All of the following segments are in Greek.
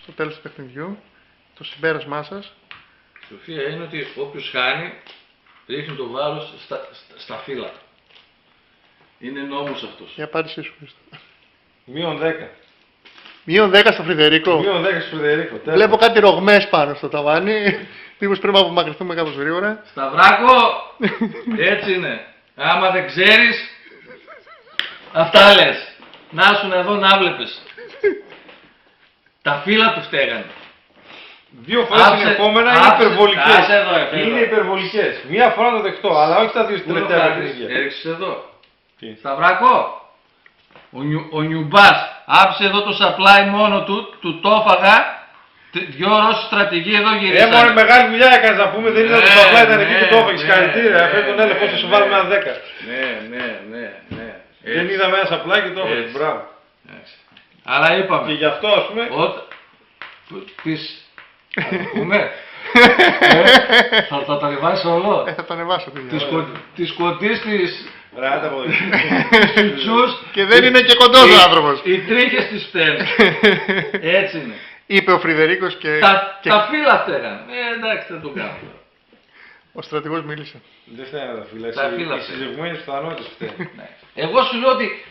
στο τέλος του παιχνιδιού, το συμπέρασμά σας. Η Σοφία είναι ότι όποιος χάνει ρίχνει το βάρος στα φύλλα. Είναι νόμος αυτός. Η απάντησή σου, Χρήστο. Μείον 10. Μείον 10 στο Φρυδερίκο. Μείον 10 στο Φρυδερίκο. Βλέπω κάτι ρογμές πάνω στο ταβάνι. Μήπως πρέπει να απομακρυνθούμε κάπως γρήγορα. Σταυράκο, έτσι είναι. Άμα δεν ξέρεις, αυτά λες. Να σου εδώ να βλέπεις. Τα φύλλα του φταίγανε. Δύο φορές συνεχόμενα είναι υπερβολικές. Άσε εδώ, Είναι υπερβολικές. Μία φορά το δεχτώ, αλλά όχι τα δύο τελευταία παιχνίδια. Έριξες εδώ. Τι? Σταυράκο, ο Νιουμπάς άφησε εδώ το supply μόνο του το έφαγα. Δυο Ρώσοι στρατηγοί εδώ γυρίσανε. Έμονε μεγάλη δουλειά έκανες να πούμε, δεν είναι ότι το απλά ήταν εκεί που το έφαγες. Συγχαρητήρια, αυτό τον έλεγχο θα σου βάλουμε ένα 10. Ναι. Δεν είδαμε ένα απλά και το έφαγες. Μπράβο. Αλλά είπαμε. Και γι' αυτό ας πούμε. Πούμε. Θα το ανεβάσει όλο. Θα το ανεβάσω. Τις κοντής της Ράτα από τσους. Και δεν είναι και κοντός ο άνθρωπος. Οι τρίχες της φταίνουν. Έτσι είναι. Είπε ο Φρυδερίκος και Τα φύλλα φταίγανε. Εντάξει, δεν το κάνω. ο στρατηγός μίλησε. Δεν φταίνε τα φύλλα. Τα φύλλα Οι συζυγμένες πιθανότητες φταίνουν. Εγώ σου λέω ότι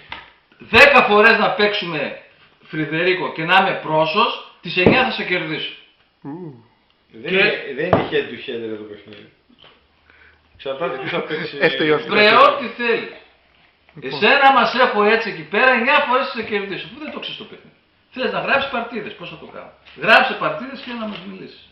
10 φορές να παίξουμε Φρυδερίκο και να είμαι πρόσος, τις 9 θα σε κερδίσω. Δεν είναι head to head εδώ το παιχνίδι. Εξαρτάται ποιος θα παίξει. Βρε, ό,τι θέλει. Εσένα μας έχω έτσι εκεί πέρα, 9 φορές θα σε κερδίσω. Αφού δεν το ξέρεις το παιχνίδι. Θέλεις να γράψεις παρτίδες, πώς θα το κάνω. Γράψε παρτίδες και να μας μιλήσεις.